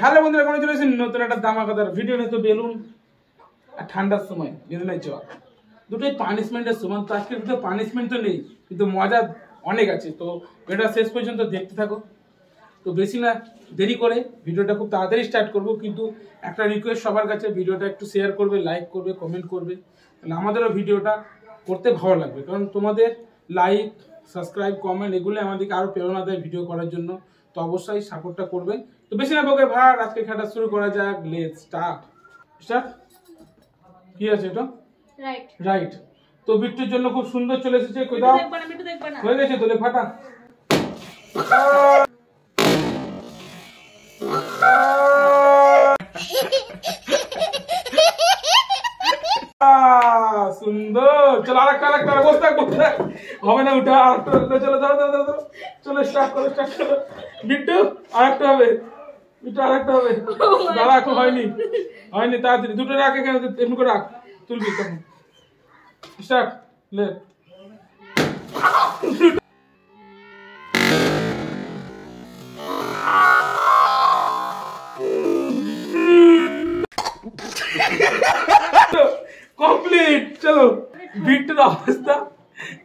Hello বন্ধুরা, কোনো চলে এসেছেন নতুন একটা ধামাকাদার ভিডিও নিয়ে। তো বেলুন আর ঠান্ডার সময় বেলুনের জল দুটোই পানিশমেন্টের সমান। তো আজকের ভিডিও পানিশমেন্ট তো নেই, কিন্তু মজা অনেক আছে। তো ভিডিওটা শেষ পর্যন্ত দেখতে থাকো। তো বেশি না দেরি করে ভিডিওটা খুব তাড়াতাড়ি স্টার্ট করব, কিন্তু একটা রিকোয়েস্ট সবার কাছে, ভিডিওটা একটু শেয়ার করবে, লাইক করবে, কমেন্ট করবে। তাহলে আমাদেরও ভিডিওটা করতে ভালো লাগবে, কারণ তোমাদের লাইক, সাবস্ক্রাইব, কমেন্ট এগুলো আমাদেরকে আরও প্রেরণা দেয় ভিডিও করার জন্য। তো অবশ্যই সাপোর্টটা করবেন। তো বেশি না বকে ভাই, আজকে খেলা শুরু করা যাক। Let's start. স্টার্ট। কি আছে এটা? Right right. তো বিট্টুর জন্য খুব সুন্দর চলে এসেছে। কোথাও হয়ে গেছে তোলে ফাটা। সুন্দর। চলো আরেকটা অবস্থা করতে হবে না, উঠা আরেকটা। চলো ধরো ধরো ধরো, চলো স্টার্ট করো স্টার্ট করো। বিট্টু আরেকটা হবে, বিট্টু আরেকটা হবে। দাঁড়া, এখন হয়নি হয়নি, তাড়াতাড়ি দুটো রাখ এখানে, এমনি করে রাখ, তুলবি তখন। স্টার্ট। লে কমপ্লিট। চলো, বিট্টুর অবস্থা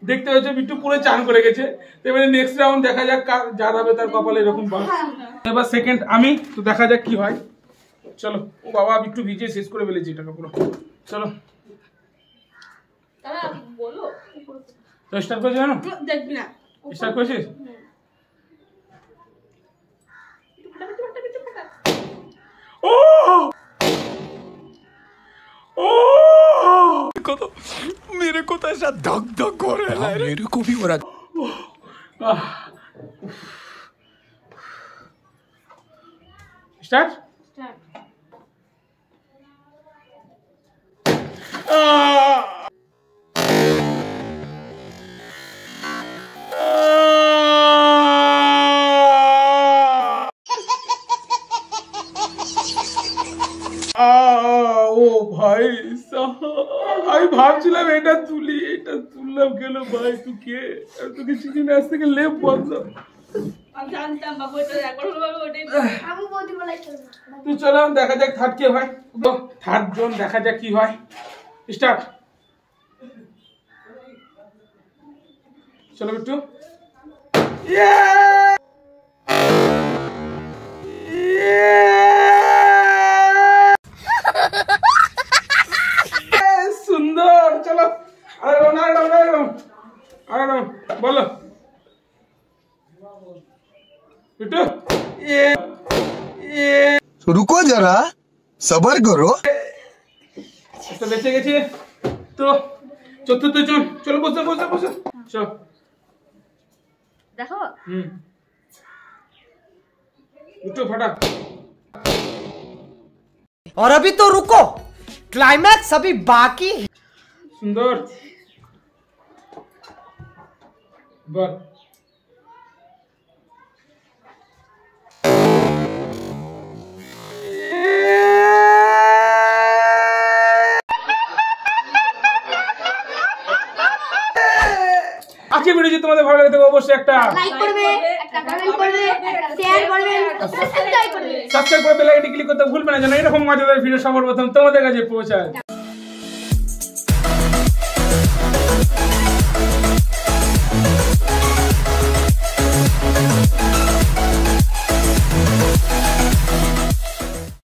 দেখতে হচ্ছে, বিট্টু পুরো চান করে গেছে। এবারে নেক্সট রাউন্ড দেখা যাক যার হবে তার কপালে এরকম বাস। এবার সেকেন্ড আমি, তো দেখা যাক কি হয়। চলো। ও বাবা, বিট্টু ভিজে শেষ করে ফেলেছি এটাকে পুরো। চলো তো স্টার্ট করছি। জানো দেখবি না স্টার্ট করছিস? ও मेरे को तो ऐसा धक धक हो रहा है, मेरे को भी हो रहा। स्टार्ट। ও ভাই, আমি ভাবছিলাম এটা তুলি, এটা তুললাম গেল। ভাই তুই কে? তুই কিছু দিন আজ থেকে লেপ বন্ধ। তুই চলো দেখা যাক থার্ড কে হয়। থার্ড জন দেখা যাক কি হয়। স্টার্ট। চলো বিট্টু। সুন্দর। চলো আরে বলো বিট্টু। रुको जरा, सबर करो। তো বেঁচে গেছে। তো চতুর্থ জন, চলো বসে বসে বসে। চল দেখো। বিট্টু ফাটা। और अभी तो रुको, क्लाइमैक्स अभी बाकी। সুন্দর। বল। আজকে ভিডিও যদি তোমাদের ভালো লাগে তবে অবশ্যই একটা লাইক করবে, একটা কমেন্ট করবে, একটা শেয়ার করবে, একটা সাবস্ক্রাইব করবে। সাবস্ক্রাইব করে বেল আইকনটি ক্লিক করতে ভুলবেন না, যেন এরকম মজাদার ভিডিও সবার প্রথম তোমাদের কাছে পৌঁছায়।